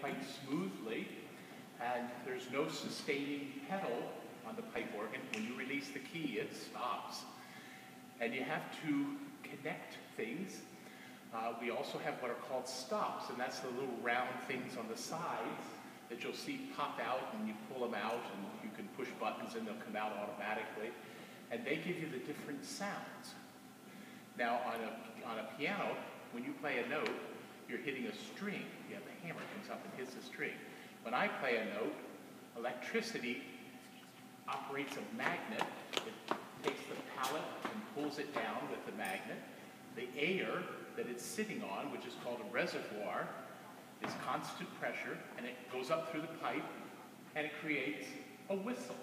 quite smoothly, and there's no sustaining pedal on the pipe organ. When you release the key, it stops. And you have to connect things. We also have what are called stops, and that's the little round things on the sides that you'll see pop out, and you pull them out, and you can push buttons and they'll come out automatically. And they give you the different sounds. Now on a piano, when you play a note, you're hitting a string. You have the hammer comes up and hits the string. When I play a note, electricity operates a magnet. It takes the pallet and pulls it down with the magnet. The air that it's sitting on, which is called a reservoir, is constant pressure, and it goes up through the pipe, and it creates a whistle.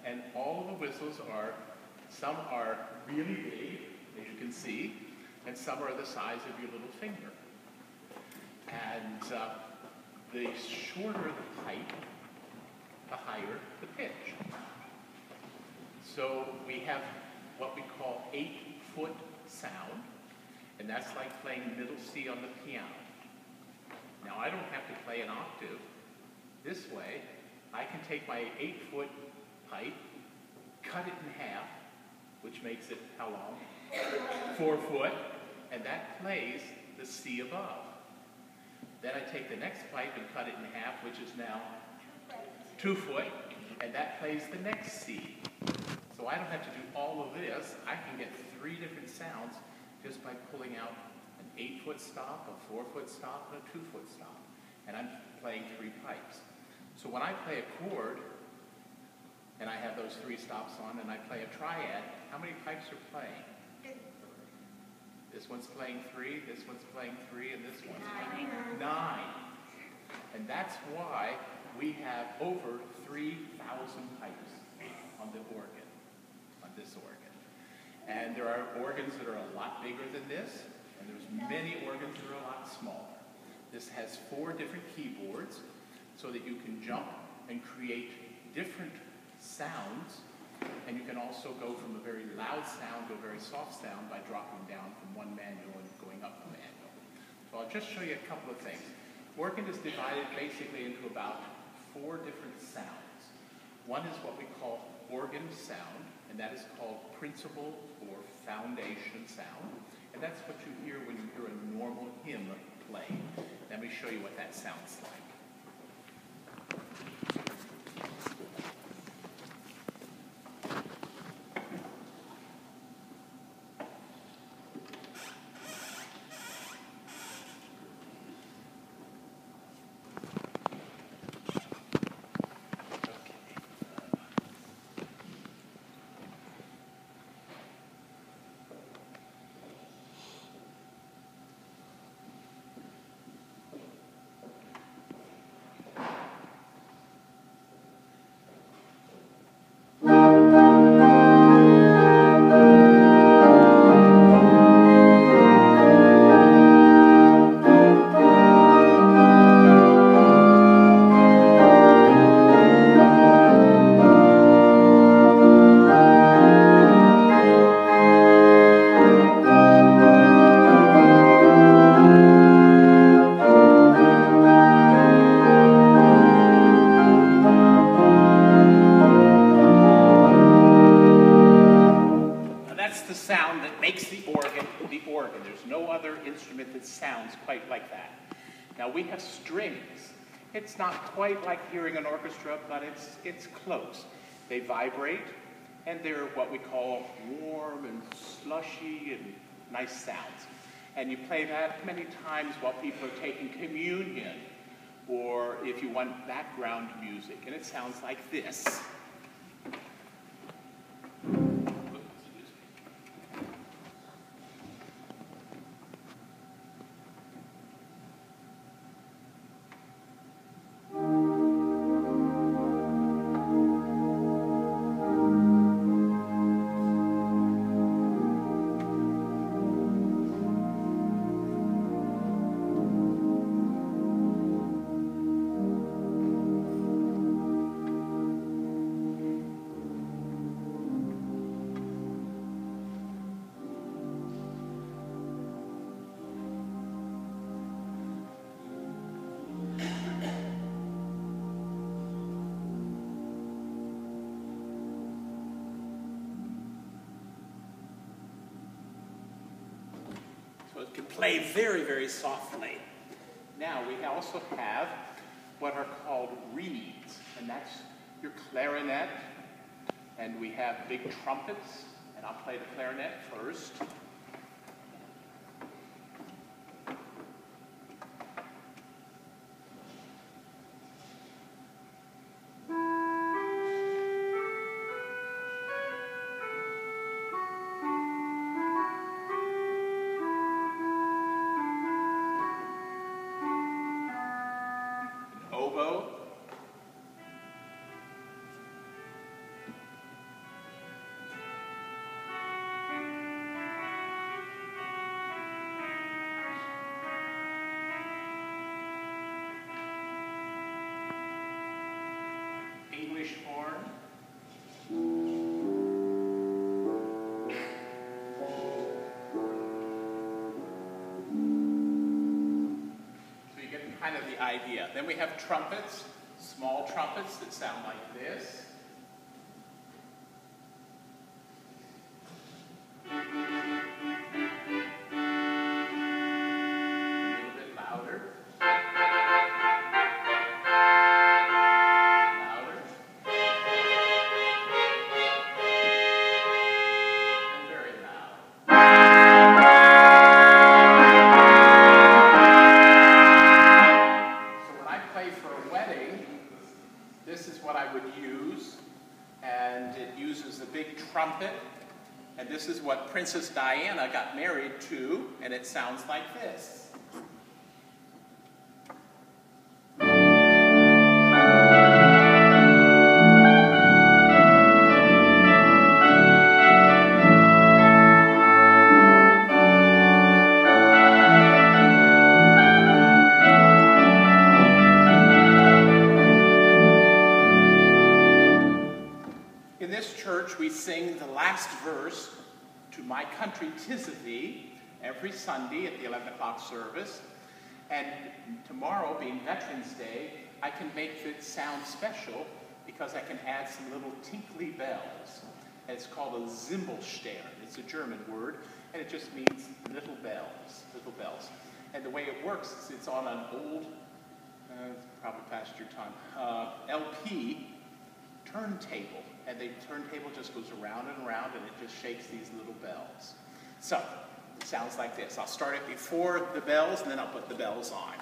And all of the whistles some are really big, as you can see, and some are the size of your little finger. And the shorter the pipe, the higher the pitch. So we have what we call 8-foot sound, and that's like playing middle C on the piano. Now I don't have to play an octave this way. I can take my 8-foot pipe, cut it in half, which makes it how long? 4 foot, and that plays the C above. Then I take the next pipe and cut it in half, which is now 2 foot, and that plays the next C. So I don't have to do all of this. I can get 3 different sounds just by pulling out an 8-foot stop, a 4-foot stop, and a 2-foot stop. And I'm playing 3 pipes. So when I play a chord, and I have those 3 stops on, and I play a triad, how many pipes are playing? This one's playing 3, this one's playing 3, and this one's playing 9. And that's why we have over 3,000 pipes on the organ, on this organ. And there are organs that are a lot bigger than this, and there's many organs that are a lot smaller. This has 4 different keyboards so that you can jump and create different sounds, and you can also go from a very loud sound to a very soft sound by dropping down from one manual and going up the manual. So I'll just show you a couple of things. Organ is divided basically into about 4 different sounds. One is what we call organ sound, and that is called principal or foundation sound. And that's what you hear when you hear a normal hymn playing. Let me show you what that sounds like. It's not quite like hearing an orchestra, but it's close. They vibrate, and they're what we call warm and slushy and nice sounds. And you play that many times while people are taking communion, or if you want background music, and it sounds like this. play very, very softly. Now we also have what are called reeds, and that's your clarinet, and we have big trumpets, and I'll play the clarinet first. Oboe. English horn. So you get kind of the idea. Then we have trumpets, small trumpets that sound like this. A little bit louder. Louder. And very loud. So when I play for a wedding, this is what I would use, and it uses the big trumpet, and this is what Princess Diana got married to, and it sounds like this. In this church, we sing the last verse to My Country 'Tis of Thee every Sunday at the 11 o'clock service. And tomorrow, being Veterans Day, I can make it sound special because I can add some little tinkly bells. And it's called a Zimbelstern. It's a German word, and it just means little bells, little bells. And the way it works is it's on an old, probably past your time, LP turntable. And the turntable just goes around and around, and it just shakes these little bells. So, it sounds like this. I'll start it before the bells, and then I'll put the bells on.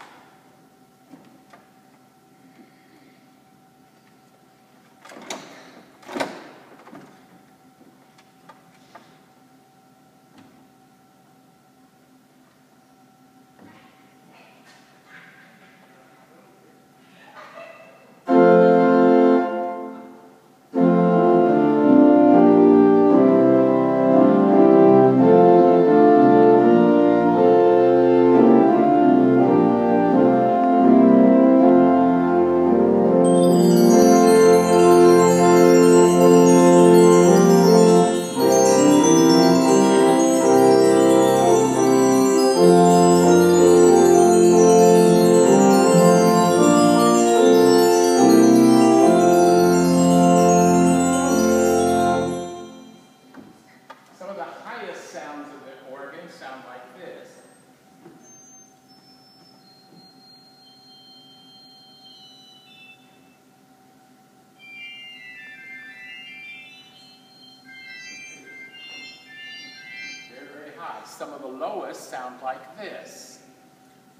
Some of the lowest sound like this.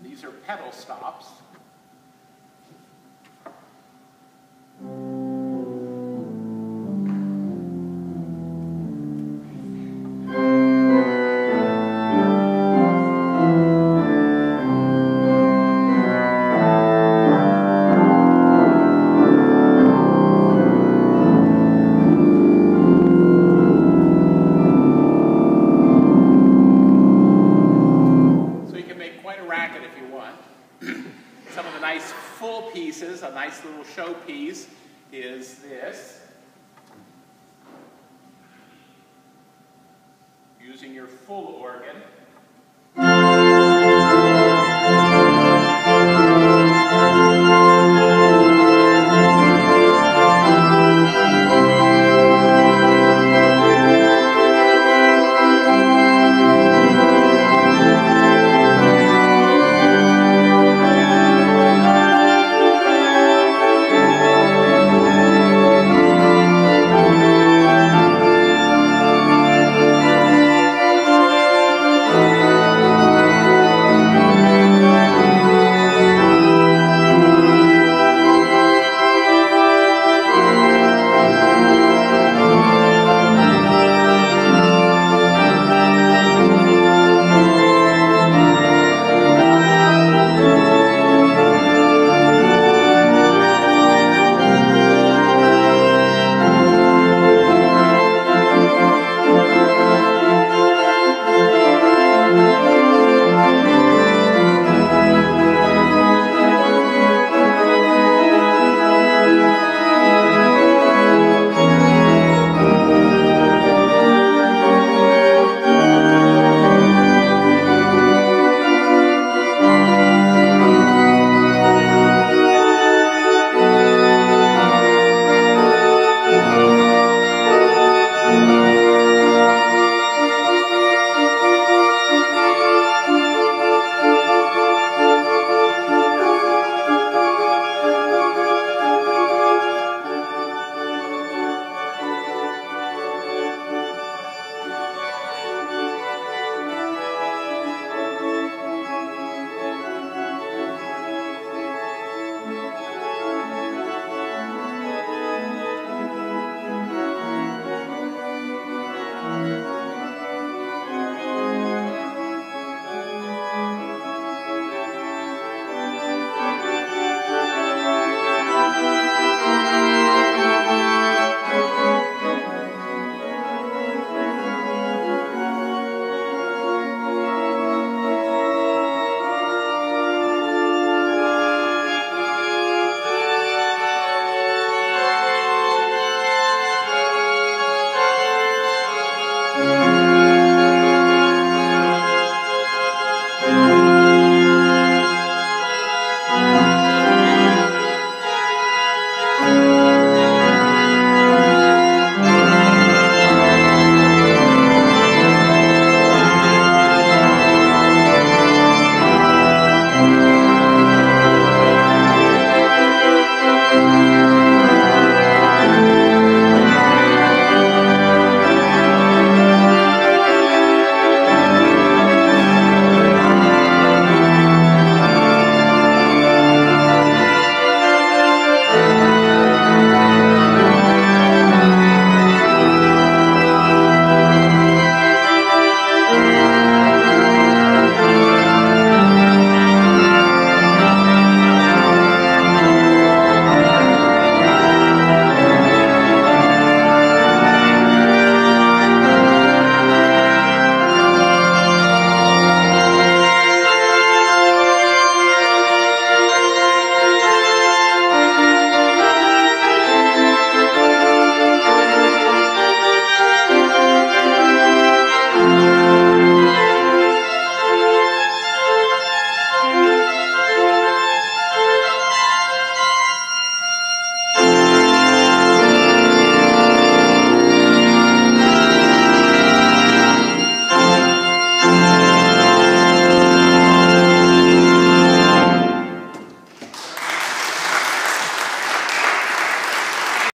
These are pedal stops. Some of the nice full pieces, a nice little showpiece is this. Using your full organ.